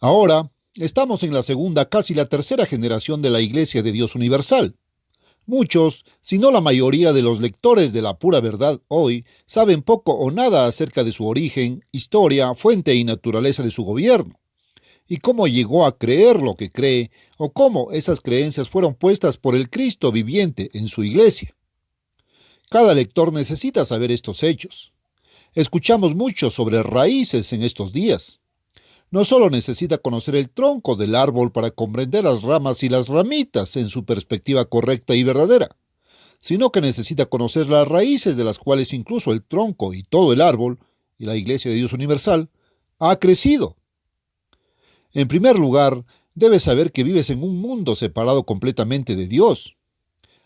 Ahora, estamos en la segunda, casi la tercera generación de la Iglesia de Dios Universal. Muchos, si no la mayoría de los lectores de la pura verdad hoy, saben poco o nada acerca de su origen, historia, fuente y naturaleza de su gobierno, y cómo llegó a creer lo que cree, o cómo esas creencias fueron puestas por el Cristo viviente en su Iglesia. Cada lector necesita saber estos hechos. Escuchamos mucho sobre raíces en estos días. No solo necesita conocer el tronco del árbol para comprender las ramas y las ramitas en su perspectiva correcta y verdadera, sino que necesita conocer las raíces de las cuales incluso el tronco y todo el árbol, y la Iglesia de Dios Universal, ha crecido. En primer lugar, debes saber que vives en un mundo separado completamente de Dios.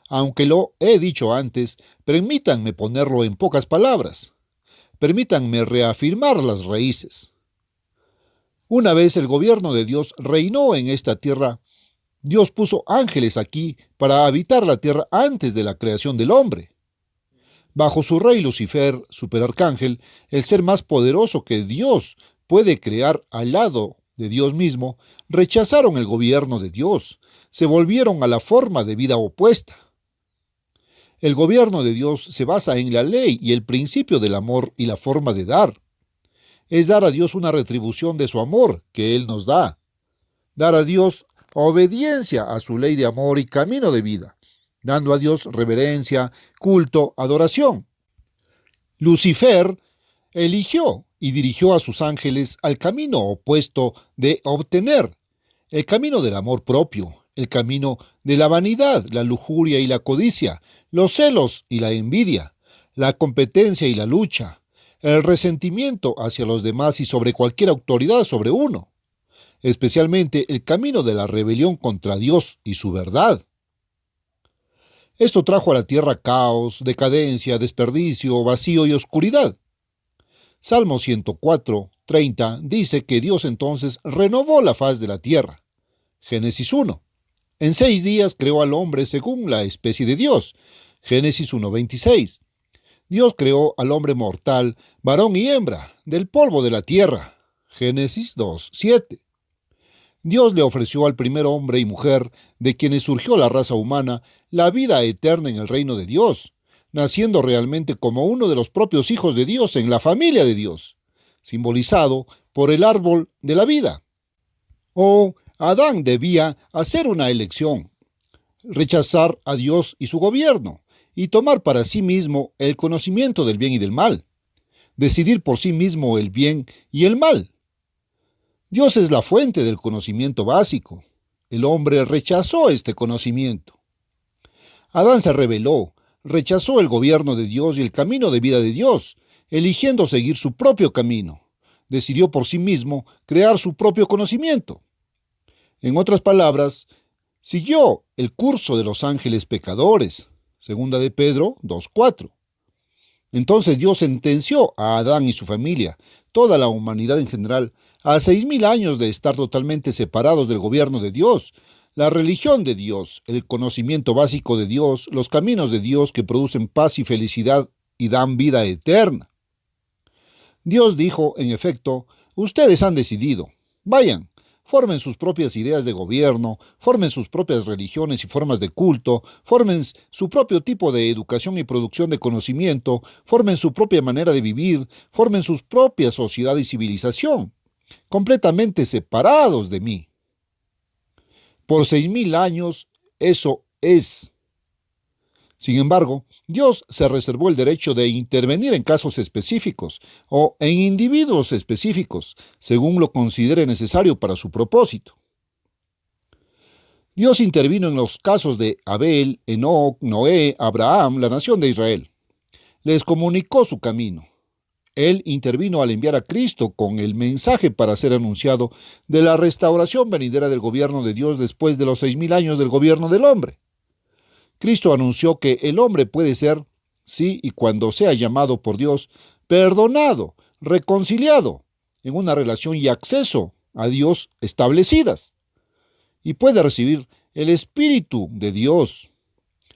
Aunque lo he dicho antes, permítanme ponerlo en pocas palabras. Permítanme reafirmar las raíces. Una vez el gobierno de Dios reinó en esta tierra, Dios puso ángeles aquí para habitar la tierra antes de la creación del hombre. Bajo su rey Lucifer, superarcángel, el ser más poderoso que Dios puede crear al lado de Dios mismo, rechazaron el gobierno de Dios, se volvieron a la forma de vida opuesta. El gobierno de Dios se basa en la ley y el principio del amor y la forma de dar. Es dar a Dios una retribución de su amor que Él nos da. Dar a Dios obediencia a su ley de amor y camino de vida, dando a Dios reverencia, culto, adoración. Lucifer eligió y dirigió a sus ángeles al camino opuesto de obtener, el camino del amor propio, el camino de la vanidad, la lujuria y la codicia, los celos y la envidia, la competencia y la lucha, el resentimiento hacia los demás y sobre cualquier autoridad sobre uno, especialmente el camino de la rebelión contra Dios y su verdad. Esto trajo a la tierra caos, decadencia, desperdicio, vacío y oscuridad. Salmo 104:30 dice que Dios entonces renovó la faz de la tierra. Génesis 1. En 6 días creó al hombre según la especie de Dios. Génesis 1:26. Dios creó al hombre mortal, varón y hembra, del polvo de la tierra. Génesis 2:7. Dios le ofreció al primer hombre y mujer, de quienes surgió la raza humana, la vida eterna en el reino de Dios, naciendo realmente como uno de los propios hijos de Dios en la familia de Dios, simbolizado por el árbol de la vida. Adán debía hacer una elección, rechazar a Dios y su gobierno, y tomar para sí mismo el conocimiento del bien y del mal, decidir por sí mismo el bien y el mal. Dios es la fuente del conocimiento básico. El hombre rechazó este conocimiento. Adán se rebeló, rechazó el gobierno de Dios y el camino de vida de Dios, eligiendo seguir su propio camino. Decidió por sí mismo crear su propio conocimiento. En otras palabras, siguió el curso de los ángeles pecadores. Segunda de Pedro 2:4. Entonces Dios sentenció a Adán y su familia, toda la humanidad en general, a 6,000 años de estar totalmente separados del gobierno de Dios, la religión de Dios, el conocimiento básico de Dios, los caminos de Dios que producen paz y felicidad y dan vida eterna. Dios dijo, en efecto, ustedes han decidido, vayan, formen sus propias ideas de gobierno, formen sus propias religiones y formas de culto, formen su propio tipo de educación y producción de conocimiento, formen su propia manera de vivir, formen sus propias sociedad y civilización, completamente separados de mí. Por 6,000 años eso es. Sin embargo, Dios se reservó el derecho de intervenir en casos específicos o en individuos específicos, según lo considere necesario para su propósito. Dios intervino en los casos de Abel, Enoc, Noé, Abraham, la nación de Israel. Les comunicó su camino. Él intervino al enviar a Cristo con el mensaje para ser anunciado de la restauración venidera del gobierno de Dios después de los 6,000 años del gobierno del hombre. Cristo anunció que el hombre puede ser, sí y cuando sea llamado por Dios, perdonado, reconciliado, en una relación y acceso a Dios establecidas. Y puede recibir el Espíritu de Dios,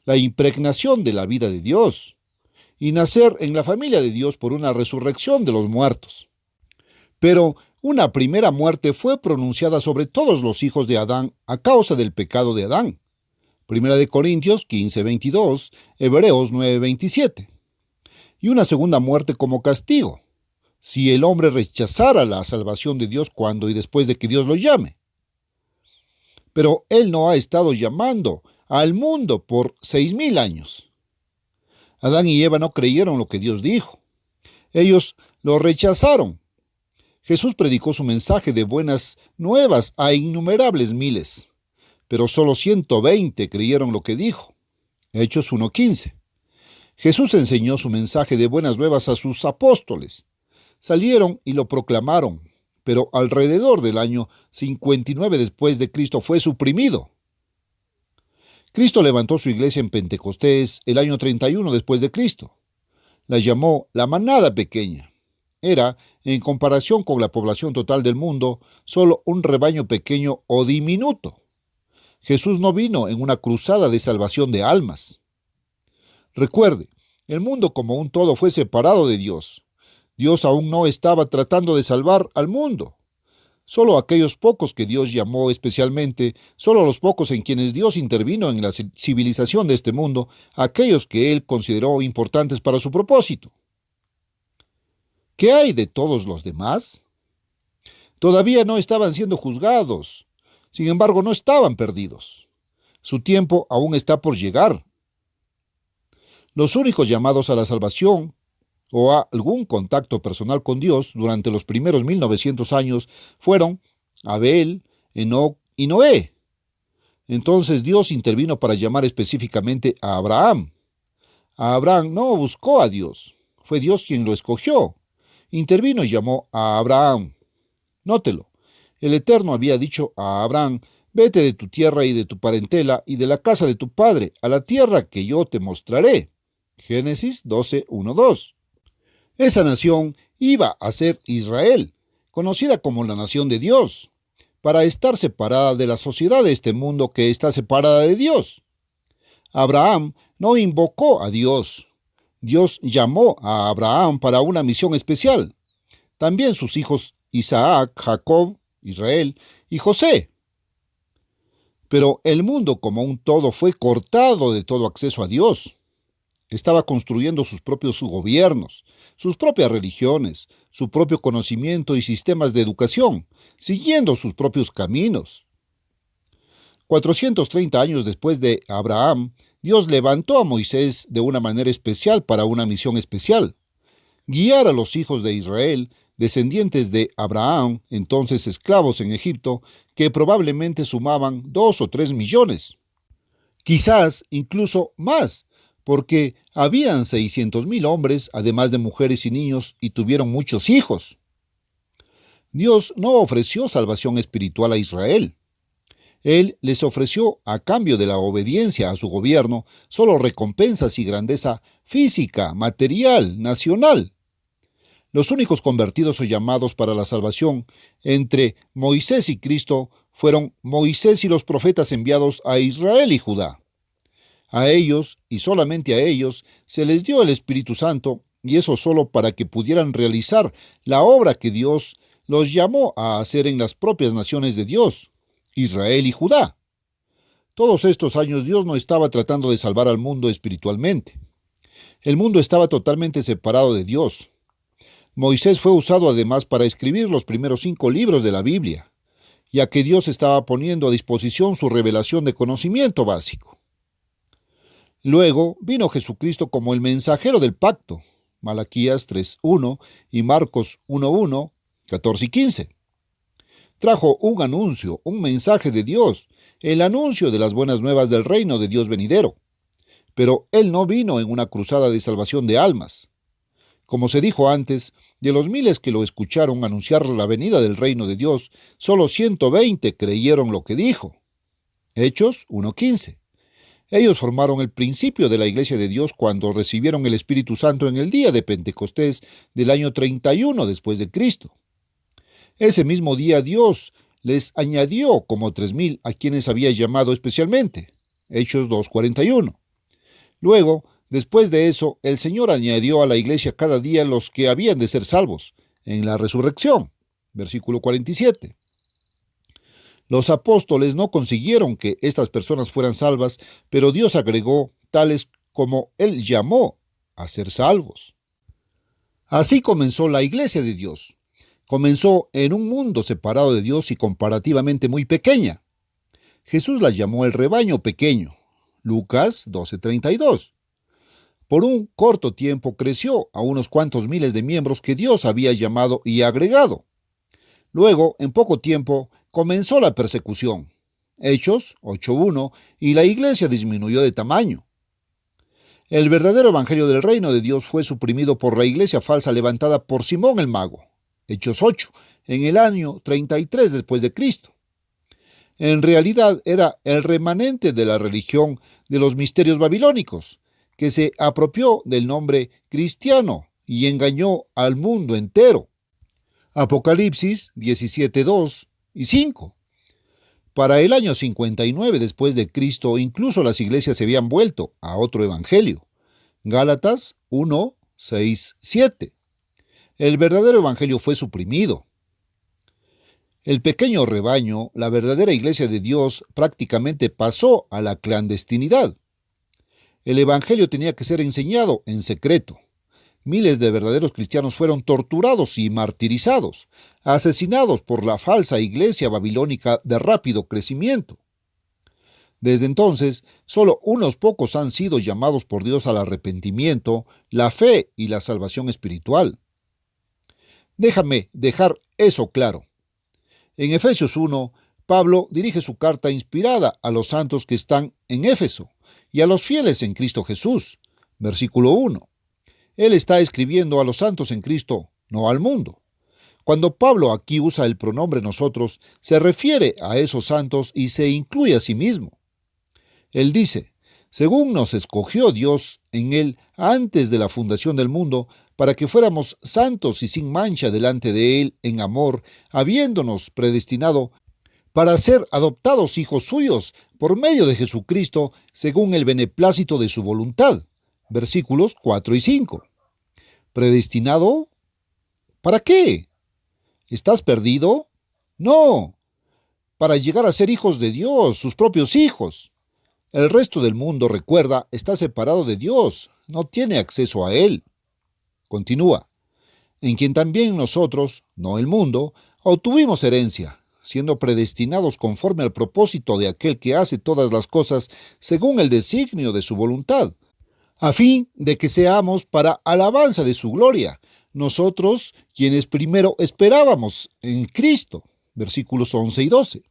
la impregnación de la vida de Dios, y nacer en la familia de Dios por una resurrección de los muertos. Pero Una primera muerte fue pronunciada sobre todos los hijos de Adán a causa del pecado de Adán. Primera de Corintios 15:22, Hebreos 9:27. Y una segunda muerte como castigo, si el hombre rechazara la salvación de Dios cuando y después de que Dios lo llame. Pero Él no ha estado llamando al mundo por 6,000 años. Adán y Eva no creyeron lo que Dios dijo. Ellos lo rechazaron. Jesús predicó su mensaje de buenas nuevas a innumerables miles, pero solo 120 creyeron lo que dijo. Hechos 1:15. Jesús enseñó su mensaje de buenas nuevas a sus apóstoles. Salieron y lo proclamaron, pero alrededor del año 59 después de Cristo fue suprimido. Cristo levantó su iglesia en Pentecostés el año 31 después de Cristo. La llamó la manada pequeña. Era, en comparación con la población total del mundo, solo un rebaño pequeño o diminuto. Jesús no vino en una cruzada de salvación de almas. Recuerde, el mundo como un todo fue separado de Dios. Dios aún no estaba tratando de salvar al mundo. Solo aquellos pocos que Dios llamó especialmente, solo los pocos en quienes Dios intervino en la civilización de este mundo, aquellos que Él consideró importantes para su propósito. ¿Qué hay de todos los demás? Todavía no estaban siendo juzgados. Sin embargo, no estaban perdidos. Su tiempo aún está por llegar. Los únicos llamados a la salvación o a algún contacto personal con Dios durante los primeros 1900 años fueron Abel, Enoc y Noé. Entonces Dios intervino para llamar específicamente a Abraham. A Abraham no buscó a Dios, fue Dios quien lo escogió. Intervino y llamó a Abraham. Nótelo, el Eterno había dicho a Abraham: vete de tu tierra y de tu parentela y de la casa de tu padre a la tierra que yo te mostraré. Génesis 12:1-2. Esa nación iba a ser Israel, conocida como la nación de Dios, para estar separada de la sociedad de este mundo que está separada de Dios. Abraham no invocó a Dios. Dios llamó a Abraham para una misión especial. También sus hijos Isaac, Jacob, Israel y José. Pero el mundo como un todo fue cortado de todo acceso a Dios. Estaba construyendo sus propios gobiernos, sus propias religiones, su propio conocimiento y sistemas de educación, siguiendo sus propios caminos. 430 años después de Abraham, Dios levantó a Moisés de una manera especial para una misión especial: guiar a los hijos de Israel, descendientes de Abraham, entonces esclavos en Egipto, que probablemente sumaban 2 o 3 millones. Quizás incluso más, porque habían 600,000 hombres, además de mujeres y niños, y tuvieron muchos hijos. Dios no ofreció salvación espiritual a Israel. Él les ofreció, a cambio de la obediencia a su gobierno, solo recompensas y grandeza física, material, nacional. Los únicos convertidos o llamados para la salvación entre Moisés y Cristo fueron Moisés y los profetas enviados a Israel y Judá. A ellos, y solamente a ellos, se les dio el Espíritu Santo, y eso solo para que pudieran realizar la obra que Dios los llamó a hacer en las propias naciones de Dios, Israel y Judá. Todos estos años Dios no estaba tratando de salvar al mundo espiritualmente. El mundo estaba totalmente separado de Dios. Moisés fue usado además para escribir los primeros 5 libros de la Biblia, ya que Dios estaba poniendo a disposición su revelación de conocimiento básico. Luego vino Jesucristo como el mensajero del pacto, Malaquías 3:1 y Marcos 1:1, 14 y 15. Trajo un anuncio, un mensaje de Dios, el anuncio de las buenas nuevas del reino de Dios venidero. Pero Él no vino en una cruzada de salvación de almas. Como se dijo antes, de los miles que lo escucharon anunciar la venida del reino de Dios, solo 120 creyeron lo que dijo. Hechos 1:15. Ellos formaron el principio de la Iglesia de Dios cuando recibieron el Espíritu Santo en el día de Pentecostés del año 31 después de Cristo. Ese mismo día Dios les añadió como 3,000 a quienes había llamado especialmente. Hechos 2:41. Luego, después de eso, el Señor añadió a la Iglesia cada día los que habían de ser salvos en la resurrección. versículo 47. Los apóstoles no consiguieron que estas personas fueran salvas, pero Dios agregó tales como Él llamó a ser salvos. Así comenzó la iglesia de Dios. Comenzó en un mundo separado de Dios y comparativamente muy pequeña. Jesús la llamó el rebaño pequeño. Lucas 12:32. Por un corto tiempo creció a unos cuantos miles de miembros que Dios había llamado y agregado. Luego, en poco tiempo, comenzó la persecución. Hechos 8:1, y la iglesia disminuyó de tamaño. El verdadero evangelio del reino de Dios fue suprimido por la iglesia falsa levantada por Simón el mago. Hechos 8, en el año 33 después de Cristo. En realidad era el remanente de la religión de los misterios babilónicos, que se apropió del nombre cristiano y engañó al mundo entero. Apocalipsis 17:2 y 5. Para el año 59 después de Cristo, incluso las iglesias se habían vuelto a otro evangelio. Gálatas 1, 6, 7. El verdadero evangelio fue suprimido. El pequeño rebaño, la verdadera iglesia de Dios, prácticamente pasó a la clandestinidad. El evangelio tenía que ser enseñado en secreto. Miles de verdaderos cristianos fueron torturados y martirizados, asesinados por la falsa iglesia babilónica de rápido crecimiento. Desde entonces, solo unos pocos han sido llamados por Dios al arrepentimiento, la fe y la salvación espiritual. Déjame dejar eso claro. En Efesios 1, Pablo dirige su carta inspirada a los santos que están en Éfeso y a los fieles en Cristo Jesús. Versículo 1. Él está escribiendo a los santos en Cristo, no al mundo. Cuando Pablo aquí usa el pronombre nosotros, se refiere a esos santos y se incluye a sí mismo. Él dice, según nos escogió Dios en él antes de la fundación del mundo, para que fuéramos santos y sin mancha delante de él en amor, habiéndonos predestinado para ser adoptados hijos suyos por medio de Jesucristo, según el beneplácito de su voluntad. Versículos 4 y 5. ¿Predestinado? ¿Para qué? ¿Estás perdido? No. Para llegar a ser hijos de Dios, sus propios hijos. El resto del mundo, recuerda, está separado de Dios, no tiene acceso a Él. Continúa. En quien también nosotros, no el mundo, obtuvimos herencia, siendo predestinados conforme al propósito de aquel que hace todas las cosas según el designio de su voluntad, a fin de que seamos para alabanza de su gloria, nosotros quienes primero esperábamos en Cristo. Versículos 11 y 12.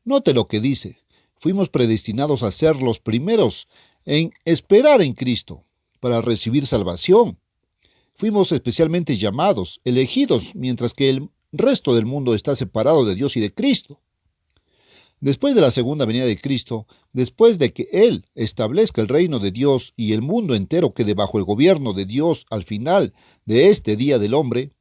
Note lo que dice. Fuimos predestinados a ser los primeros en esperar en Cristo, para recibir salvación. Fuimos especialmente llamados, elegidos, mientras que el resto del mundo está separado de Dios y de Cristo. Después de la segunda venida de Cristo, después de que Él establezca el reino de Dios y el mundo entero quede bajo el gobierno de Dios al final de este día del hombre,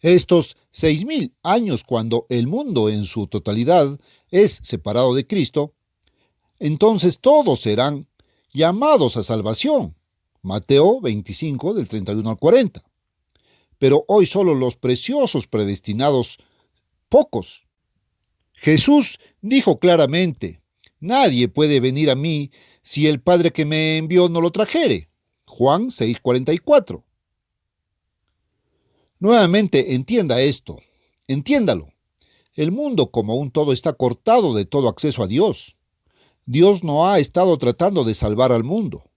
estos 6,000 años cuando el mundo en su totalidad es separado de Cristo, entonces todos serán llamados a salvación. Mateo 25, del 31 al 40. Pero hoy solo los preciosos predestinados, pocos. Jesús dijo claramente, nadie puede venir a mí si el Padre que me envió no lo trajere. Juan 6:44. Nuevamente entienda esto, entiéndalo. El mundo como un todo está cortado de todo acceso a Dios. Dios no ha estado tratando de salvar al mundo.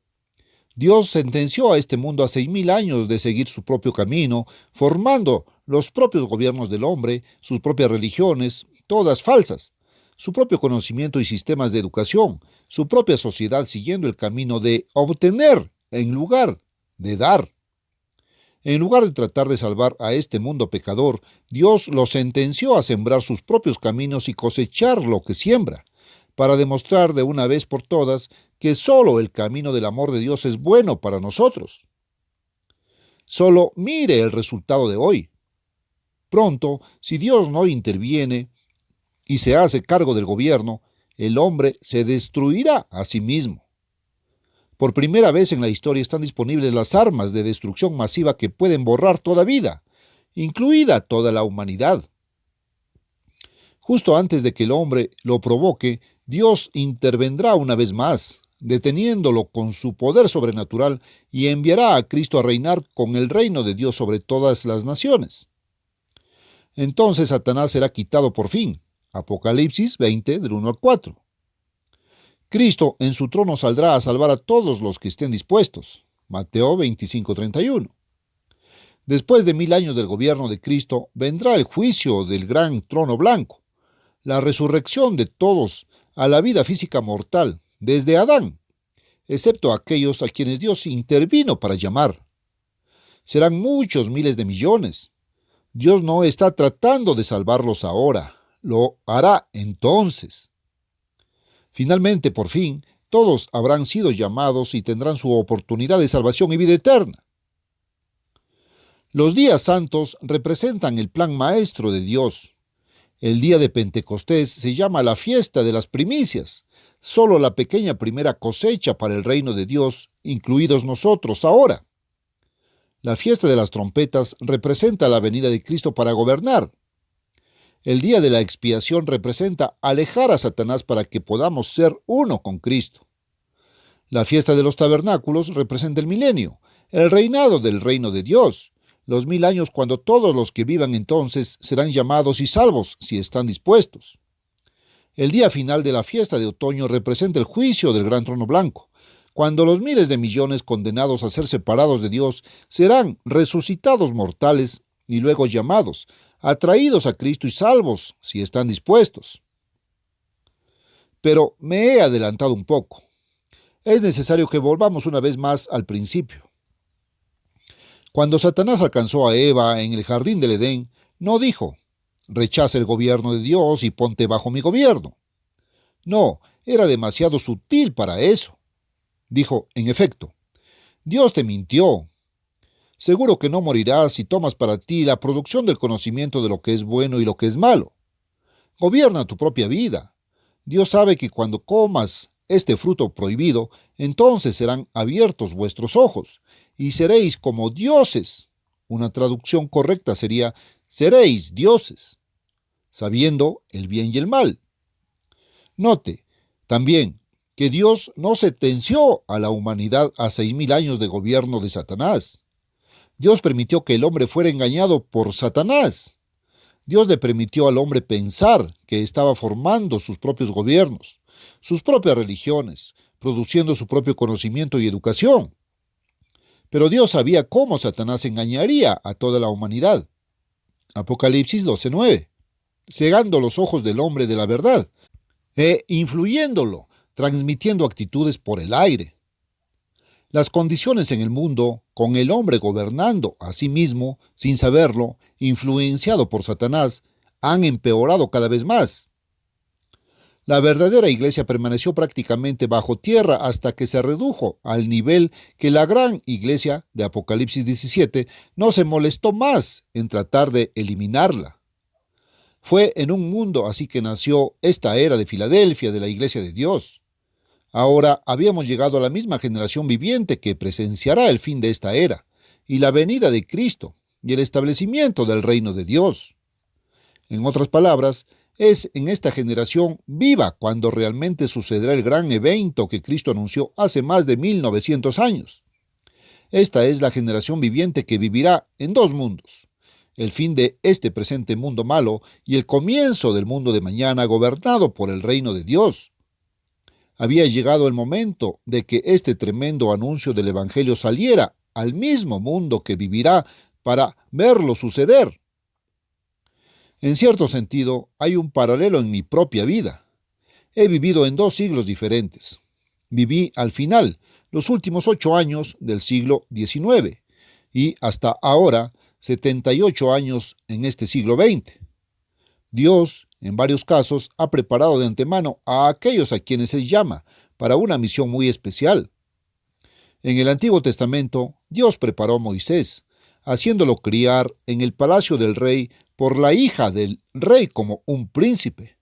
Dios sentenció a este mundo a 6,000 años de seguir su propio camino, formando los propios gobiernos del hombre, sus propias religiones, todas falsas, su propio conocimiento y sistemas de educación, su propia sociedad siguiendo el camino de obtener en lugar de dar. En lugar de tratar de salvar a este mundo pecador, Dios lo sentenció a sembrar sus propios caminos y cosechar lo que siembra, para demostrar de una vez por todas que solo el camino del amor de Dios es bueno para nosotros. Solo mire el resultado de hoy. Pronto, si Dios no interviene y se hace cargo del gobierno, el hombre se destruirá a sí mismo. Por primera vez en la historia están disponibles las armas de destrucción masiva que pueden borrar toda vida, incluida toda la humanidad. Justo antes de que el hombre lo provoque, Dios intervendrá una vez más, deteniéndolo con su poder sobrenatural, y enviará a Cristo a reinar con el reino de Dios sobre todas las naciones. Entonces Satanás será quitado por fin. Apocalipsis 20, del 1 al 4. Cristo en su trono saldrá a salvar a todos los que estén dispuestos. Mateo 25, 31. Después de 1000 años del gobierno de Cristo, vendrá el juicio del gran trono blanco, la resurrección de todos a la vida física mortal, desde Adán, excepto aquellos a quienes Dios intervino para llamar. Serán muchos miles de millones. Dios no está tratando de salvarlos ahora, lo hará entonces. Finalmente, por fin, todos habrán sido llamados y tendrán su oportunidad de salvación y vida eterna. Los días santos representan el plan maestro de Dios. El día de Pentecostés se llama la fiesta de las primicias, solo la pequeña primera cosecha para el reino de Dios, incluidos nosotros ahora. La fiesta de las trompetas representa la venida de Cristo para gobernar. El día de la expiación representa alejar a Satanás para que podamos ser uno con Cristo. La fiesta de los tabernáculos representa el milenio, el reinado del reino de Dios, los 1000 años cuando todos los que vivan entonces serán llamados y salvos si están dispuestos. El día final de la fiesta de otoño representa el juicio del gran trono blanco, cuando los miles de millones condenados a ser separados de Dios serán resucitados mortales y luego llamados, atraídos a Cristo y salvos si están dispuestos. Pero me he adelantado un poco. Es necesario que volvamos una vez más al principio. Cuando Satanás alcanzó a Eva en el jardín del Edén, no dijo, rechaza el gobierno de Dios y ponte bajo mi gobierno. No, era demasiado sutil para eso. Dijo, en efecto, Dios te mintió. Seguro que no morirás si tomas para ti la producción del conocimiento de lo que es bueno y lo que es malo. Gobierna tu propia vida. Dios sabe que cuando comas este fruto prohibido, entonces serán abiertos vuestros ojos, y seréis como dioses. Una traducción correcta sería, seréis dioses, sabiendo el bien y el mal. Note, también, que Dios no sentenció a la humanidad a 6000 años de gobierno de Satanás. Dios permitió que el hombre fuera engañado por Satanás. Dios le permitió al hombre pensar que estaba formando sus propios gobiernos, sus propias religiones, produciendo su propio conocimiento y educación. Pero Dios sabía cómo Satanás engañaría a toda la humanidad. Apocalipsis 12:9. Cegando los ojos del hombre de la verdad e influyéndolo, transmitiendo actitudes por el aire. Las condiciones en el mundo, con el hombre gobernando a sí mismo, sin saberlo, influenciado por Satanás, han empeorado cada vez más. La verdadera iglesia permaneció prácticamente bajo tierra hasta que se redujo al nivel que la gran iglesia de Apocalipsis 17 no se molestó más en tratar de eliminarla. Fue en un mundo así que nació esta era de Filadelfia de la iglesia de Dios. Ahora habíamos llegado a la misma generación viviente que presenciará el fin de esta era, y la venida de Cristo, y el establecimiento del reino de Dios. En otras palabras, es en esta generación viva cuando realmente sucederá el gran evento que Cristo anunció hace más de 1900 años. Esta es la generación viviente que vivirá en dos mundos: el fin de este presente mundo malo y el comienzo del mundo de mañana gobernado por el reino de Dios. Había llegado el momento de que este tremendo anuncio del Evangelio saliera al mismo mundo que vivirá para verlo suceder. En cierto sentido, hay un paralelo en mi propia vida. He vivido en 2 siglos diferentes. Viví al final, los últimos 8 años del siglo XIX, y hasta ahora 78 años en este siglo XX. Dios, en varios casos, ha preparado de antemano a aquellos a quienes Él llama para una misión muy especial. En el Antiguo Testamento, Dios preparó a Moisés, haciéndolo criar en el palacio del rey por la hija del rey como un príncipe.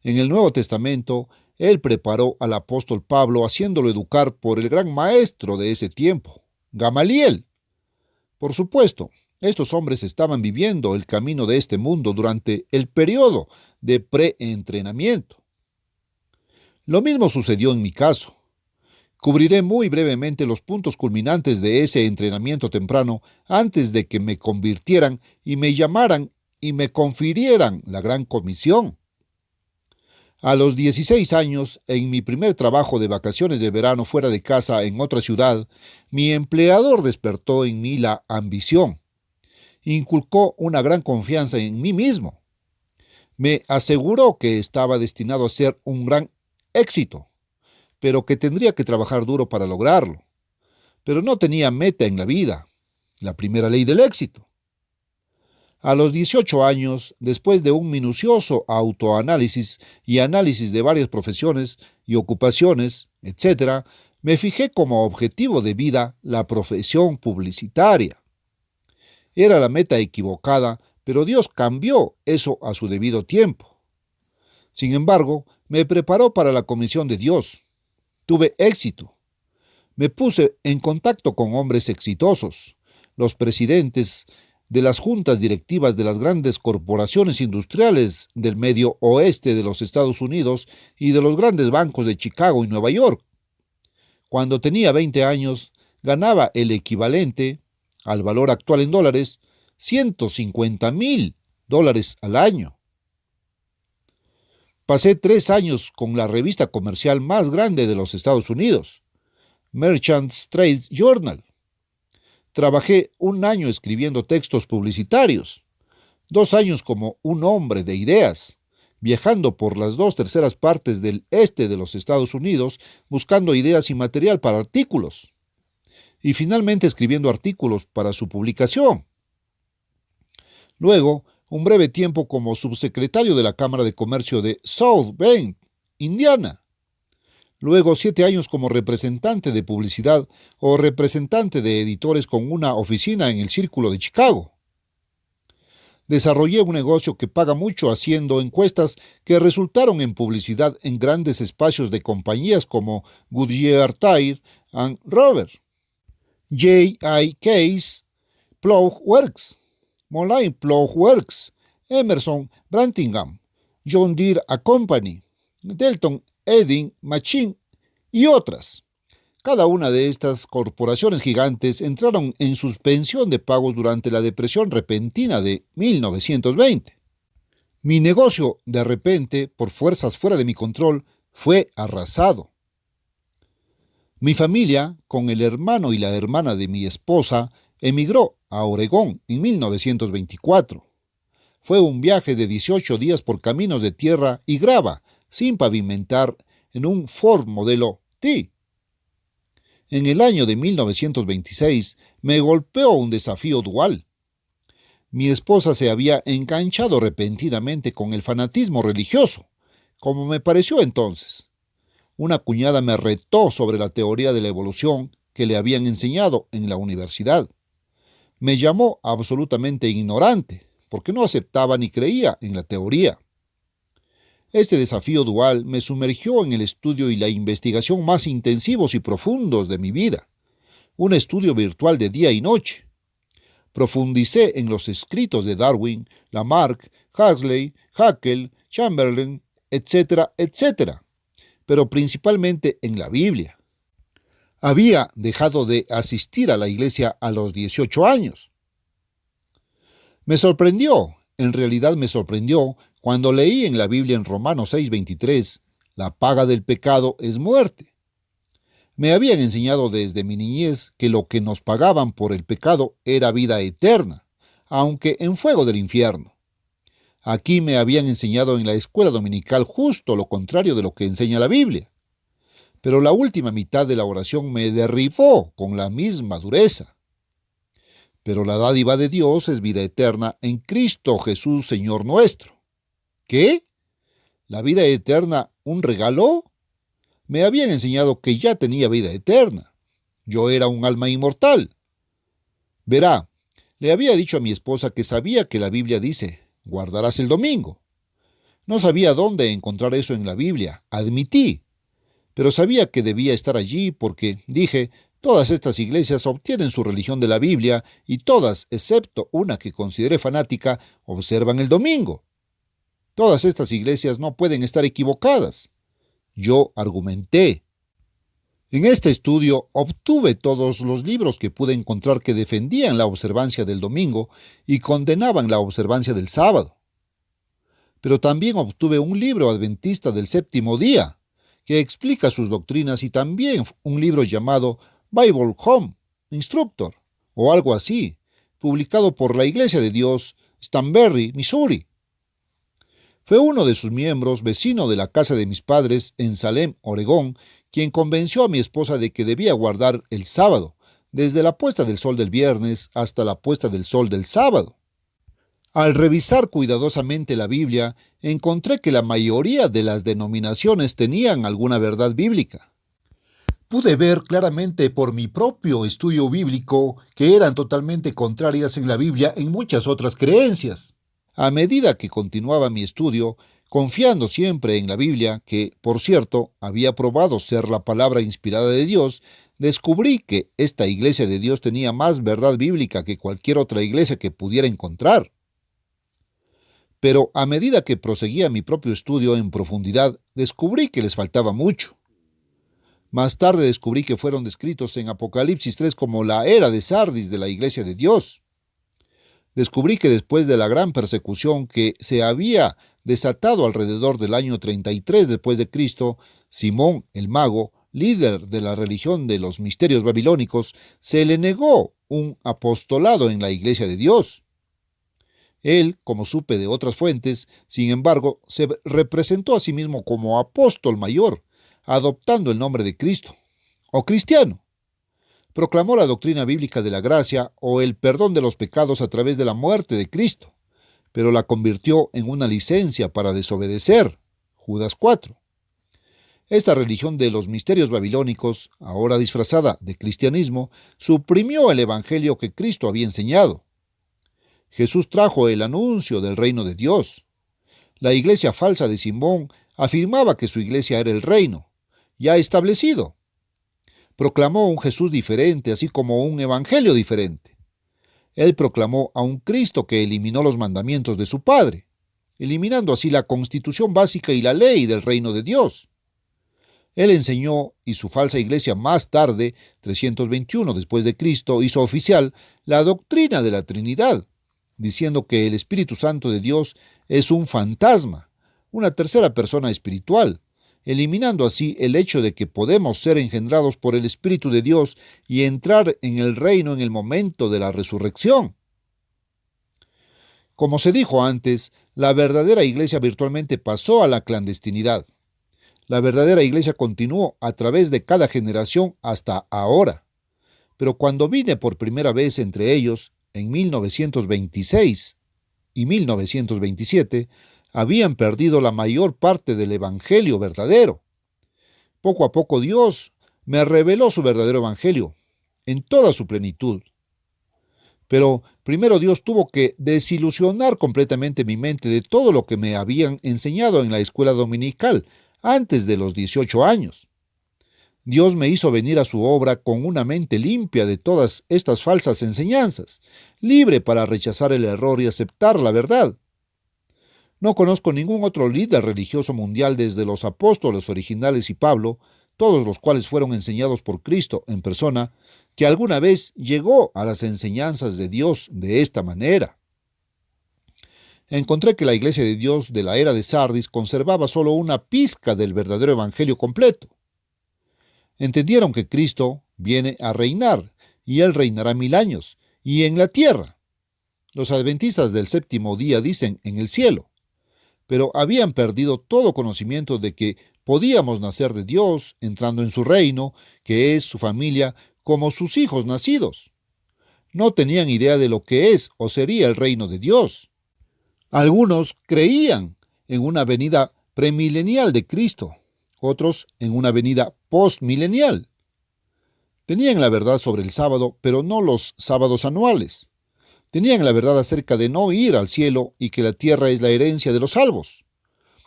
En el Nuevo Testamento, Él preparó al apóstol Pablo haciéndolo educar por el gran maestro de ese tiempo, Gamaliel. Por supuesto, Estos hombres estaban viviendo el camino de este mundo durante el periodo de preentrenamiento. Lo mismo sucedió en mi caso. Cubriré muy brevemente los puntos culminantes de ese entrenamiento temprano antes de que me convirtieran y me llamaran y me confirieran la gran comisión. A los 16 años, en mi primer trabajo de vacaciones de verano fuera de casa en otra ciudad, mi empleador despertó en mí la ambición. Inculcó una gran confianza en mí mismo. Me aseguró que estaba destinado a ser un gran éxito, pero que tendría que trabajar duro para lograrlo. Pero no tenía meta en la vida, la primera ley del éxito. A los 18 años, después de un minucioso autoanálisis y análisis de varias profesiones y ocupaciones, etc., me fijé como objetivo de vida la profesión publicitaria. Era la meta equivocada, pero Dios cambió eso a su debido tiempo. Sin embargo, me preparó para la comisión de Dios. Tuve éxito. Me puse en contacto con hombres exitosos, los presidentes de las juntas directivas de las grandes corporaciones industriales del medio oeste de los Estados Unidos y de los grandes bancos de Chicago y Nueva York. Cuando tenía 20 años, ganaba el equivalente, al valor actual en dólares, $150,000 al año. Pasé 3 años con la revista comercial más grande de los Estados Unidos, Merchants Trade Journal. Trabajé 1 año escribiendo textos publicitarios, 2 años como un hombre de ideas, viajando por las 2/3 partes del este de los Estados Unidos buscando ideas y material para artículos, y finalmente escribiendo artículos para su publicación. Luego, un breve tiempo como subsecretario de la Cámara de Comercio de South Bend, Indiana. Luego 7 años como representante de publicidad o representante de editores con una oficina en el Círculo de Chicago. Desarrollé un negocio que paga mucho haciendo encuestas que resultaron en publicidad en grandes espacios de compañías como Goodyear Tire and Rubber, J.I. Case Plough Works, Moline Plough Works, Emerson Brantingham, John Deere Company, Delton Edding Machine y otras. Cada una de estas corporaciones gigantes entraron en suspensión de pagos durante la depresión repentina de 1920. Mi negocio, de repente, por fuerzas fuera de mi control, fue arrasado. Mi familia, con el hermano y la hermana de mi esposa, emigró a Oregón en 1924. Fue un viaje de 18 días por caminos de tierra y grava, sin pavimentar, en un Ford modelo T. En el año de 1926 me golpeó un desafío dual. Mi esposa se había enganchado repentinamente con el fanatismo religioso, como me pareció entonces. Una cuñada me retó sobre la teoría de la evolución que le habían enseñado en la universidad. Me llamó absolutamente ignorante, porque no aceptaba ni creía en la teoría. Este desafío dual me sumergió en el estudio y la investigación más intensivos y profundos de mi vida, un estudio virtual de día y noche. Profundicé en los escritos de Darwin, Lamarck, Huxley, Haeckel, Chamberlain, etcétera, etcétera, pero principalmente en la Biblia. Había dejado de asistir a la iglesia a los 18 años. En realidad me sorprendió, cuando leí en la Biblia en Romanos 6:23, la paga del pecado es muerte. Me habían enseñado desde mi niñez que lo que nos pagaban por el pecado era vida eterna, aunque en fuego del infierno. Aquí me habían enseñado en la escuela dominical justo lo contrario de lo que enseña la Biblia. Pero la última mitad de la oración me derribó con la misma dureza. Pero la dádiva de Dios es vida eterna en Cristo Jesús, Señor nuestro. ¿Qué? ¿La vida eterna un regalo? Me habían enseñado que ya tenía vida eterna. Yo era un alma inmortal. Verá, le había dicho a mi esposa que sabía que la Biblia dice, guardarás el domingo. No sabía dónde encontrar eso en la Biblia, admití. Pero sabía que debía estar allí porque, dije, Todas estas iglesias obtienen su religión de la Biblia y todas, excepto una que consideré fanática, observan el domingo. Todas estas iglesias no pueden estar equivocadas. Yo argumenté. En este estudio obtuve todos los libros que pude encontrar que defendían la observancia del domingo y condenaban la observancia del sábado. Pero también obtuve un libro adventista del séptimo día, que explica sus doctrinas, y también un libro llamado Bible Home Instructor, o algo así, publicado por la Iglesia de Dios, Stanberry, Missouri. Fue uno de sus miembros, vecino de la casa de mis padres en Salem, Oregón, quien convenció a mi esposa de que debía guardar el sábado, desde la puesta del sol del viernes hasta la puesta del sol del sábado. Al revisar cuidadosamente la Biblia, encontré que la mayoría de las denominaciones tenían alguna verdad bíblica. Pude ver claramente por mi propio estudio bíblico que eran totalmente contrarias en la Biblia en muchas otras creencias. A medida que continuaba mi estudio, confiando siempre en la Biblia, que, por cierto, había probado ser la palabra inspirada de Dios, descubrí que esta Iglesia de Dios tenía más verdad bíblica que cualquier otra iglesia que pudiera encontrar. Pero a medida que proseguía mi propio estudio en profundidad, descubrí que les faltaba mucho. Más tarde descubrí que fueron descritos en Apocalipsis 3 como la era de Sardis de la Iglesia de Dios. Descubrí que después de la gran persecución que se había desatado alrededor del año 33 después de Cristo, Simón el mago, líder de la religión de los misterios babilónicos, se le negó un apostolado en la Iglesia de Dios. Él, como supe de otras fuentes, sin embargo, se representó a sí mismo como apóstol mayor, adoptando el nombre de Cristo, o cristiano. Proclamó la doctrina bíblica de la gracia o el perdón de los pecados a través de la muerte de Cristo, pero la convirtió en una licencia para desobedecer. Judas 4. Esta religión de los misterios babilónicos, ahora disfrazada de cristianismo, suprimió el evangelio que Cristo había enseñado. Jesús trajo el anuncio del reino de Dios. La iglesia falsa de Simón afirmaba que su iglesia era el reino, ya establecido. Proclamó un Jesús diferente, así como un evangelio diferente. Él proclamó a un Cristo que eliminó los mandamientos de su Padre, eliminando así la constitución básica y la ley del reino de Dios. Él enseñó, y su falsa iglesia más tarde, 321 después de Cristo, hizo oficial la doctrina de la Trinidad, diciendo que el Espíritu Santo de Dios es un fantasma, una tercera persona espiritual, eliminando así el hecho de que podemos ser engendrados por el Espíritu de Dios y entrar en el reino en el momento de la resurrección. Como se dijo antes, la verdadera iglesia virtualmente pasó a la clandestinidad. La verdadera iglesia continuó a través de cada generación hasta ahora. Pero cuando vine por primera vez entre ellos, en 1926 y 1927, habían perdido la mayor parte del evangelio verdadero. Poco a poco Dios me reveló su verdadero evangelio, en toda su plenitud. Pero primero Dios tuvo que desilusionar completamente mi mente de todo lo que me habían enseñado en la escuela dominical antes de los 18 años. Dios me hizo venir a su obra con una mente limpia de todas estas falsas enseñanzas, libre para rechazar el error y aceptar la verdad. No conozco ningún otro líder religioso mundial desde los apóstoles originales y Pablo, todos los cuales fueron enseñados por Cristo en persona, que alguna vez llegó a las enseñanzas de Dios de esta manera. Encontré que la Iglesia de Dios de la era de Sardis conservaba solo una pizca del verdadero evangelio completo. Entendieron que Cristo viene a reinar, y Él reinará 1000 años, y en la tierra. Los adventistas del séptimo día dicen en el cielo, pero habían perdido todo conocimiento de que podíamos nacer de Dios, entrando en su reino, que es su familia, como sus hijos nacidos. No tenían idea de lo que es o sería el reino de Dios. Algunos creían en una venida premilenial de Cristo, otros en una venida postmilenial. Tenían la verdad sobre el sábado, pero no los sábados anuales. Tenían la verdad acerca de no ir al cielo y que la tierra es la herencia de los salvos.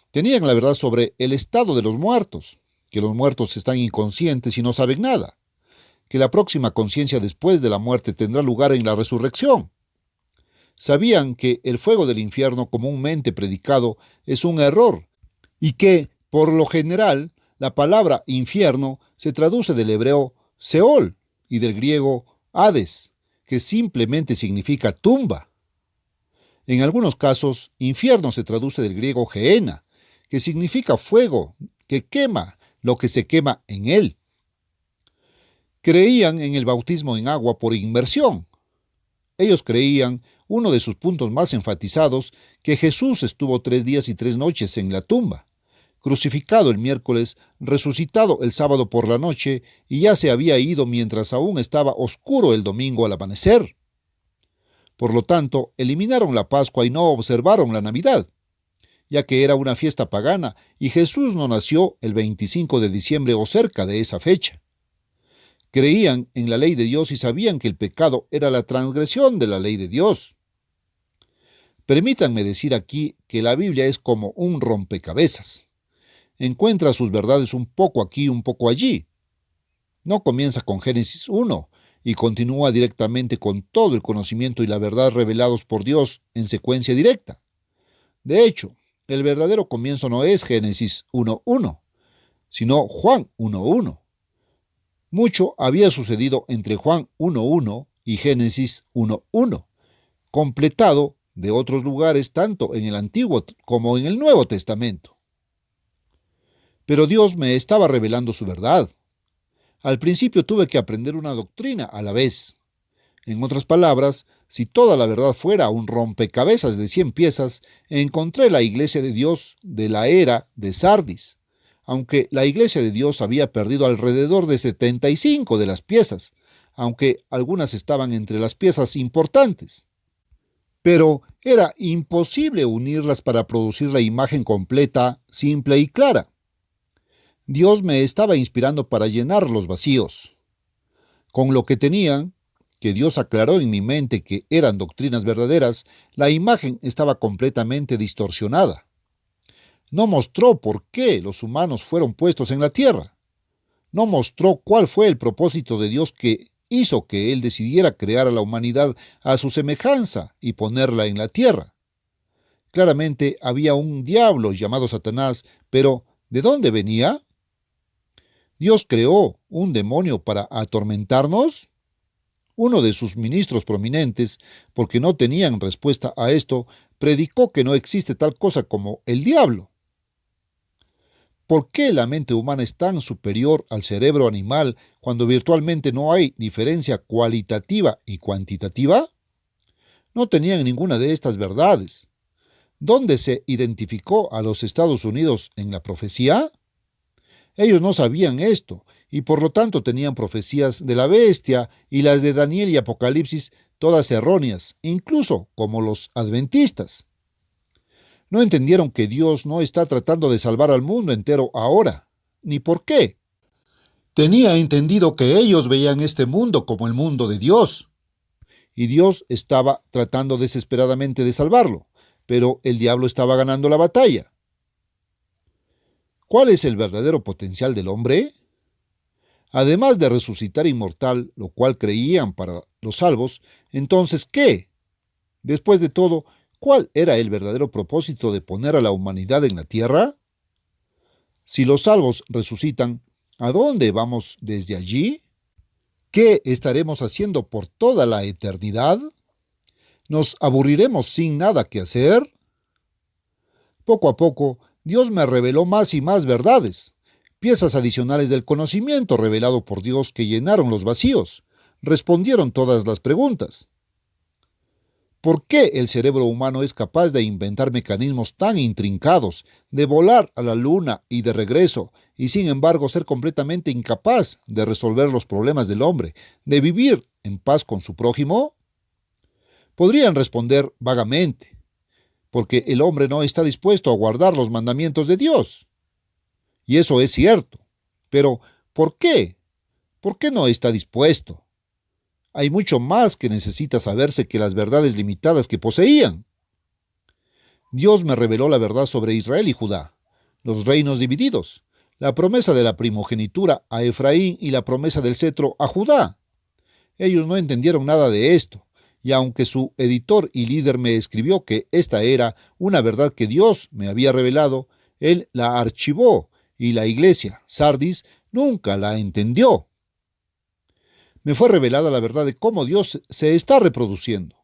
Tenían la verdad sobre el estado de los muertos, que los muertos están inconscientes y no saben nada. que la próxima conciencia después de la muerte tendrá lugar en la resurrección. Sabían que el fuego del infierno comúnmente predicado es un error y que, por lo general, la palabra infierno se traduce del hebreo Seol y del griego Hades, que simplemente significa tumba. En algunos casos, infierno se traduce del griego Gehenna, que significa fuego, que quema lo que se quema en él. Creían en el bautismo en agua por inmersión. Ellos creían, uno de sus puntos más enfatizados, que Jesús estuvo 3 días y 3 noches en la tumba, crucificado el miércoles, resucitado el sábado por la noche y ya se había ido mientras aún estaba oscuro el domingo al amanecer. Por lo tanto, eliminaron la Pascua y no observaron la Navidad, ya que era una fiesta pagana y Jesús no nació el 25 de diciembre o cerca de esa fecha. Creían en la ley de Dios y sabían que el pecado era la transgresión de la ley de Dios. Permítanme decir aquí que la Biblia es como un rompecabezas. Encuentra sus verdades un poco aquí, un poco allí. No comienza con Génesis 1 y continúa directamente con todo el conocimiento y la verdad revelados por Dios en secuencia directa. De hecho, el verdadero comienzo no es Génesis 1:1, sino Juan 1:1. Mucho había sucedido entre Juan 1:1 y Génesis 1:1, completado de otros lugares tanto en el Antiguo como en el Nuevo Testamento. Pero Dios me estaba revelando su verdad. Al principio tuve que aprender una doctrina a la vez. En otras palabras, si toda la verdad fuera un rompecabezas de 100 piezas, encontré la iglesia de Dios de la era de Sardis, aunque la iglesia de Dios había perdido alrededor de 75 de las piezas, aunque algunas estaban entre las piezas importantes. Pero era imposible unirlas para producir la imagen completa, simple y clara. Dios me estaba inspirando para llenar los vacíos. Con lo que tenían, que Dios aclaró en mi mente que eran doctrinas verdaderas, la imagen estaba completamente distorsionada. No mostró por qué los humanos fueron puestos en la tierra. No mostró cuál fue el propósito de Dios que hizo que Él decidiera crear a la humanidad a su semejanza y ponerla en la tierra. Claramente había un diablo llamado Satanás, pero ¿de dónde venía? ¿Dios creó un demonio para atormentarnos? Uno de sus ministros prominentes, porque no tenían respuesta a esto, predicó que no existe tal cosa como el diablo. ¿Por qué la mente humana es tan superior al cerebro animal cuando virtualmente no hay diferencia cualitativa y cuantitativa? No tenían ninguna de estas verdades. ¿Dónde se identificó a los Estados Unidos en la profecía? Ellos no sabían esto, y por lo tanto tenían profecías de la bestia y las de Daniel y Apocalipsis, todas erróneas, incluso como los adventistas. No entendieron que Dios no está tratando de salvar al mundo entero ahora, ni por qué. Tenía entendido que ellos veían este mundo como el mundo de Dios, y Dios estaba tratando desesperadamente de salvarlo, pero el diablo estaba ganando la batalla. ¿Cuál es el verdadero potencial del hombre? Además de resucitar inmortal, lo cual creían para los salvos, entonces, ¿qué? Después de todo, ¿cuál era el verdadero propósito de poner a la humanidad en la tierra? Si los salvos resucitan, ¿a dónde vamos desde allí? ¿Qué estaremos haciendo por toda la eternidad? ¿Nos aburriremos sin nada que hacer? Poco a poco, Dios me reveló más y más verdades, piezas adicionales del conocimiento revelado por Dios que llenaron los vacíos, respondieron todas las preguntas. ¿Por qué el cerebro humano es capaz de inventar mecanismos tan intrincados, de volar a la luna y de regreso, y sin embargo ser completamente incapaz de resolver los problemas del hombre, de vivir en paz con su prójimo? Podrían responder vagamente, porque el hombre no está dispuesto a guardar los mandamientos de Dios. Y eso es cierto. Pero, ¿por qué? ¿Por qué no está dispuesto? Hay mucho más que necesita saberse que las verdades limitadas que poseían. Dios me reveló la verdad sobre Israel y Judá, los reinos divididos, la promesa de la primogenitura a Efraín y la promesa del cetro a Judá. Ellos no entendieron nada de esto, y aunque su editor y líder me escribió que esta era una verdad que Dios me había revelado, él la archivó, y la iglesia, Sardis, nunca la entendió. Me fue revelada la verdad de cómo Dios se está reproduciendo.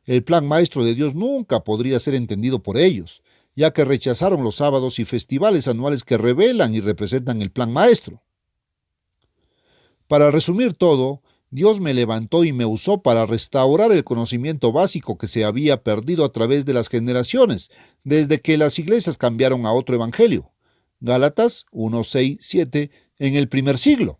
El plan maestro de Dios nunca podría ser entendido por ellos, ya que rechazaron los sábados y festivales anuales que revelan y representan el plan maestro. Para resumir todo, Dios me levantó y me usó para restaurar el conocimiento básico que se había perdido a través de las generaciones, desde que las iglesias cambiaron a otro evangelio. Gálatas 1, 6, 7, en el primer siglo.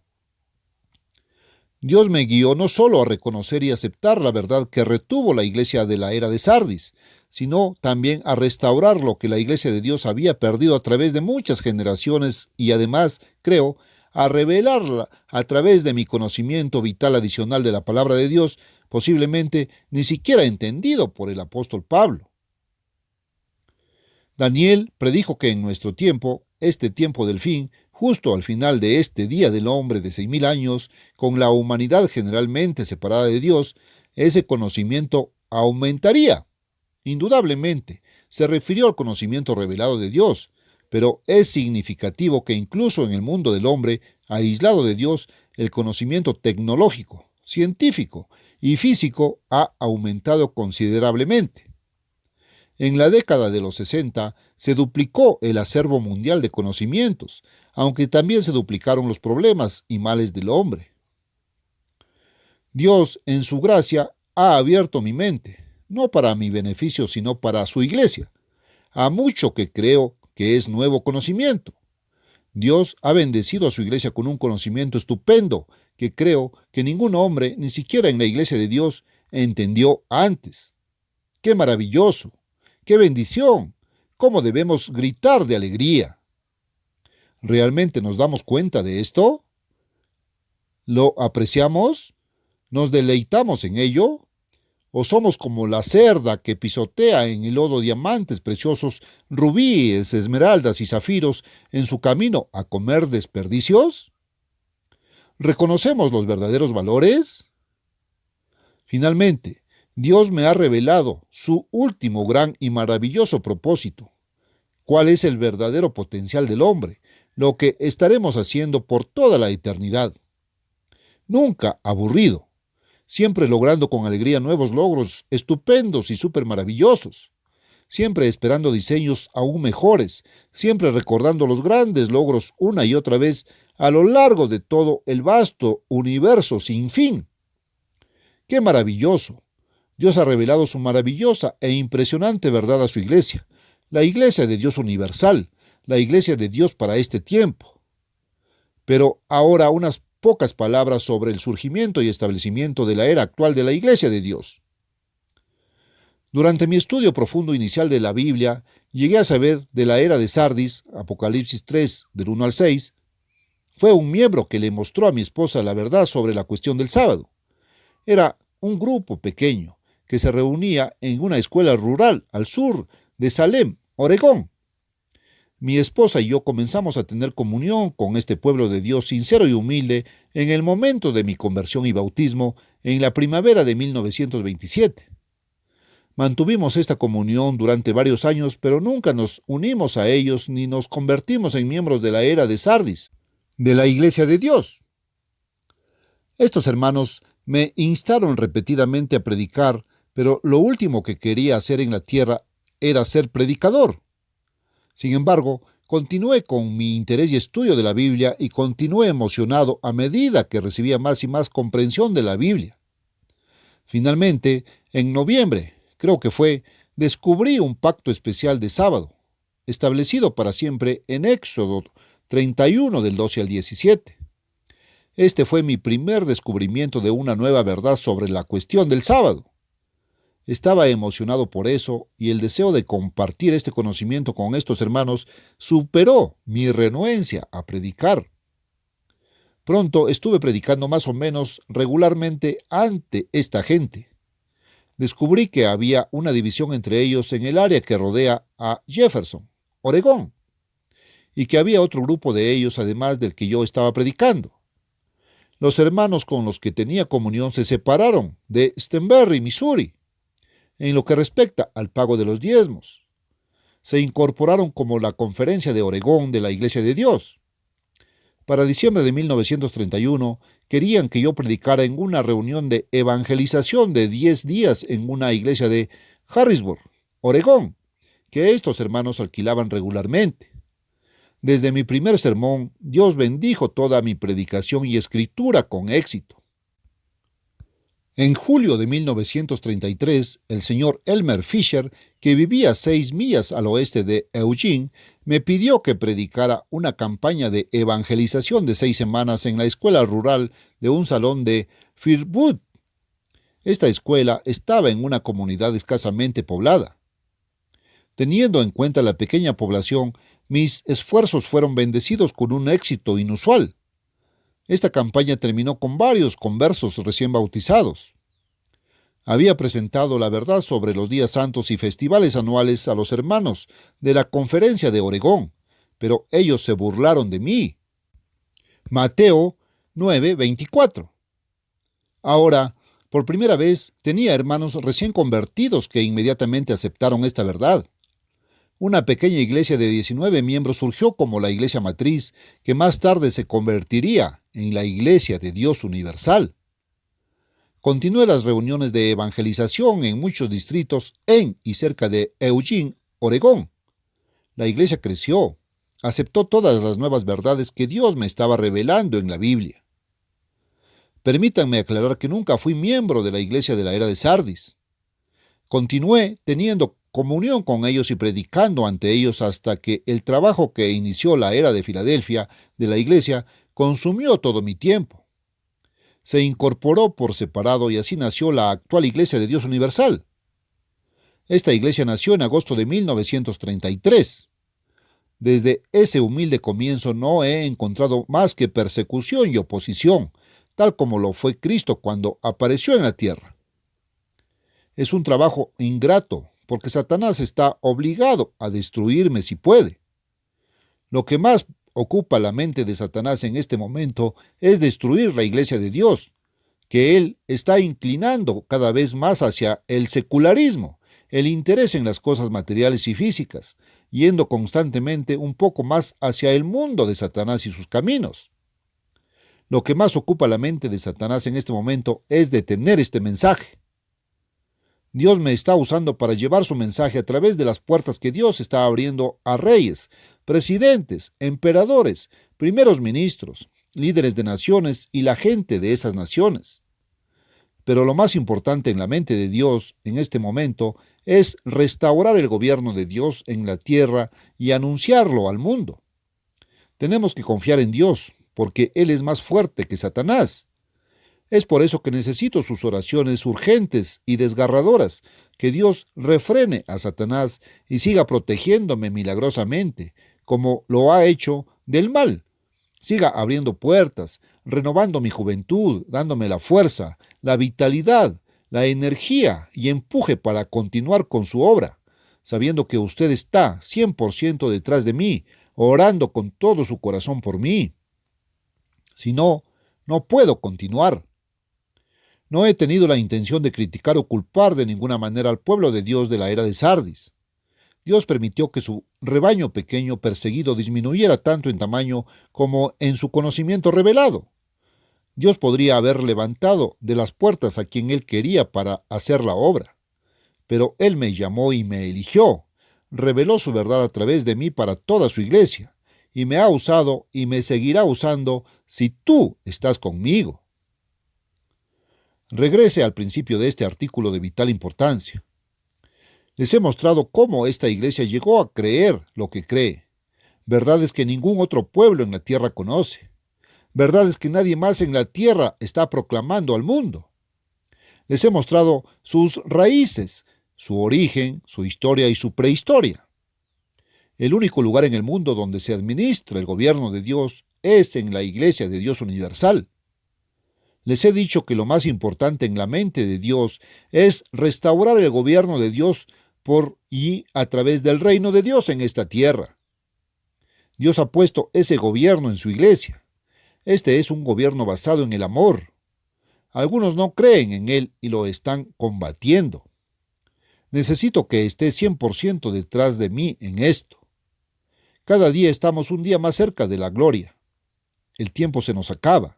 Dios me guió no solo a reconocer y aceptar la verdad que retuvo la iglesia de la era de Sardis, sino también a restaurar lo que la iglesia de Dios había perdido a través de muchas generaciones y además, creo, a revelarla a través de mi conocimiento vital adicional de la palabra de Dios, posiblemente ni siquiera entendido por el apóstol Pablo. Daniel predijo que en nuestro tiempo, este tiempo del fin, justo al final de este día del hombre de 6000 años, con la humanidad generalmente separada de Dios, ese conocimiento aumentaría. Indudablemente, se refirió al conocimiento revelado de Dios, pero es significativo que incluso en el mundo del hombre, aislado de Dios, el conocimiento tecnológico, científico y físico ha aumentado considerablemente. En la década de los 60 se duplicó el acervo mundial de conocimientos, aunque también se duplicaron los problemas y males del hombre. Dios, en su gracia, ha abierto mi mente, no para mi beneficio, sino para su iglesia, a mucho que creo que es nuevo conocimiento. Dios ha bendecido a su iglesia con un conocimiento estupendo que creo que ningún hombre, ni siquiera en la iglesia de Dios, entendió antes. ¡Qué maravilloso! ¡Qué bendición! ¿Cómo debemos gritar de alegría? ¿Realmente nos damos cuenta de esto? ¿Lo apreciamos? ¿Nos deleitamos en ello? ¿O somos como la cerda que pisotea en el lodo diamantes preciosos, rubíes, esmeraldas y zafiros en su camino a comer desperdicios? ¿Reconocemos los verdaderos valores? Finalmente, Dios me ha revelado su último gran y maravilloso propósito. ¿Cuál es el verdadero potencial del hombre? Lo que estaremos haciendo por toda la eternidad. Nunca aburrido, siempre logrando con alegría nuevos logros estupendos y súper maravillosos, siempre esperando diseños aún mejores, siempre recordando los grandes logros una y otra vez a lo largo de todo el vasto universo sin fin. ¡Qué maravilloso! Dios ha revelado su maravillosa e impresionante verdad a su iglesia, la iglesia de Dios universal, la iglesia de Dios para este tiempo. Pero ahora unas pocas palabras sobre el surgimiento y establecimiento de la era actual de la iglesia de Dios. Durante mi estudio profundo inicial de la Biblia, llegué a saber de la era de Sardis, Apocalipsis 3, del 1 al 6. Fue un miembro que le mostró a mi esposa la verdad sobre la cuestión del sábado. Era un grupo pequeño que se reunía en una escuela rural al sur de Salem, Oregón. Mi esposa y yo comenzamos a tener comunión con este pueblo de Dios sincero y humilde en el momento de mi conversión y bautismo en la primavera de 1927. Mantuvimos esta comunión durante varios años, pero nunca nos unimos a ellos ni nos convertimos en miembros de la era de Sardis, de la Iglesia de Dios. Estos hermanos me instaron repetidamente a predicar, pero lo último que quería hacer en la tierra era ser predicador. Sin embargo, continué con mi interés y estudio de la Biblia y continué emocionado a medida que recibía más y más comprensión de la Biblia. Finalmente, en noviembre, creo que fue, descubrí un pacto especial de sábado, establecido para siempre en Éxodo 31 del 12 al 17. Este fue mi primer descubrimiento de una nueva verdad sobre la cuestión del sábado. Estaba emocionado por eso y el deseo de compartir este conocimiento con estos hermanos superó mi renuencia a predicar. Pronto estuve predicando más o menos regularmente ante esta gente. Descubrí que había una división entre ellos en el área que rodea a Jefferson, Oregón. y que había otro grupo de ellos además del que yo estaba predicando. Los hermanos con los que tenía comunión se separaron de Stenberry, Missouri, en lo que respecta al pago de los diezmos. Se incorporaron como la Conferencia de Oregón de la Iglesia de Dios. Para diciembre de 1931 querían que yo predicara en una reunión de evangelización de 10 días en una iglesia de Harrisburg, Oregón, que estos hermanos alquilaban regularmente. Desde mi primer sermón, Dios bendijo toda mi predicación y escritura con éxito. En julio de 1933, el señor Elmer Fisher, que vivía 6 millas al oeste de Eugene, me pidió que predicara una campaña de evangelización de 6 semanas en la escuela rural de un salón de Fairwood. Esta escuela estaba en una comunidad escasamente poblada. Teniendo en cuenta la pequeña población, mis esfuerzos fueron bendecidos con un éxito inusual. Esta campaña terminó con varios conversos recién bautizados. Había presentado la verdad sobre los días santos y festivales anuales a los hermanos de la Conferencia de Oregón, pero ellos se burlaron de mí. Mateo 9:24. Ahora, por primera vez, tenía hermanos recién convertidos que inmediatamente aceptaron esta verdad. Una pequeña iglesia de 19 miembros surgió como la iglesia matriz, que más tarde se convertiría en la Iglesia de Dios Universal. Continué las reuniones de evangelización en muchos distritos en y cerca de Eugene, Oregón. La iglesia creció, aceptó todas las nuevas verdades que Dios me estaba revelando en la Biblia. Permítanme aclarar que nunca fui miembro de la iglesia de la era de Sardis. Continué teniendo comunión con ellos y predicando ante ellos hasta que el trabajo que inició la era de Filadelfia de la iglesia consumió todo mi tiempo. Se incorporó por separado y así nació la actual Iglesia de Dios Universal. Esta iglesia nació en agosto de 1933. Desde ese humilde comienzo no he encontrado más que persecución y oposición, tal como lo fue Cristo cuando apareció en la tierra. Es un trabajo ingrato, porque Satanás está obligado a destruirme si puede. Lo que más ocupa la mente de Satanás en este momento es destruir la iglesia de Dios, que él está inclinando cada vez más hacia el secularismo, el interés en las cosas materiales y físicas, yendo constantemente un poco más hacia el mundo de Satanás y sus caminos. Lo que más ocupa la mente de Satanás en este momento es detener este mensaje. Dios me está usando para llevar su mensaje a través de las puertas que Dios está abriendo a reyes, presidentes, emperadores, primeros ministros, líderes de naciones y la gente de esas naciones. Pero lo más importante en la mente de Dios en este momento es restaurar el gobierno de Dios en la tierra y anunciarlo al mundo. Tenemos que confiar en Dios, porque Él es más fuerte que Satanás. Es por eso que necesito sus oraciones urgentes y desgarradoras, que Dios refrene a Satanás y siga protegiéndome milagrosamente, como lo ha hecho del mal. Siga abriendo puertas, renovando mi juventud, dándome la fuerza, la vitalidad, la energía y empuje para continuar con su obra, sabiendo que usted está 100% detrás de mí, orando con todo su corazón por mí. Si no, no puedo continuar. No he tenido la intención de criticar o culpar de ninguna manera al pueblo de Dios de la era de Sardis. Dios permitió que su rebaño pequeño perseguido disminuyera tanto en tamaño como en su conocimiento revelado. Dios podría haber levantado de las puertas a quien Él quería para hacer la obra. Pero Él me llamó y me eligió, reveló su verdad a través de mí para toda su iglesia, y me ha usado y me seguirá usando si tú estás conmigo. Regrese al principio de este artículo de vital importancia. Les he mostrado cómo esta iglesia llegó a creer lo que cree, verdades que ningún otro pueblo en la tierra conoce, verdades que nadie más en la tierra está proclamando al mundo. Les he mostrado sus raíces, su origen, su historia y su prehistoria. El único lugar en el mundo donde se administra el gobierno de Dios es en la Iglesia de Dios Universal. Les he dicho que lo más importante en la mente de Dios es restaurar el gobierno de Dios por y a través del reino de Dios en esta tierra. Dios ha puesto ese gobierno en su iglesia. Este es un gobierno basado en el amor. Algunos no creen en él y lo están combatiendo. Necesito que esté 100% detrás de mí en esto. Cada día estamos un día más cerca de la gloria. El tiempo se nos acaba.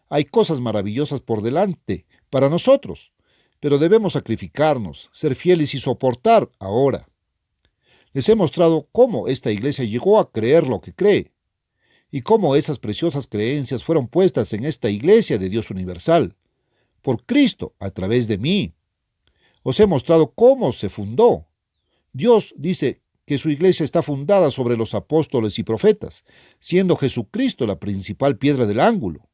Hay cosas maravillosas por delante para nosotros, pero debemos sacrificarnos, ser fieles y soportar ahora. Les he mostrado cómo esta iglesia llegó a creer lo que cree y cómo esas preciosas creencias fueron puestas en esta iglesia de Dios universal, por Cristo a través de mí. Os he mostrado cómo se fundó. Dios dice que su iglesia está fundada sobre los apóstoles y profetas, siendo Jesucristo la principal piedra del ángulo.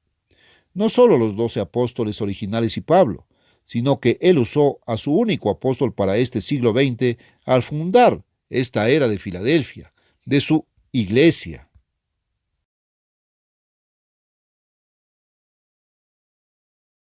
No solo los 12 apóstoles originales y Pablo, sino que él usó a su único apóstol para este siglo XX al fundar esta era de Filadelfia, de su iglesia.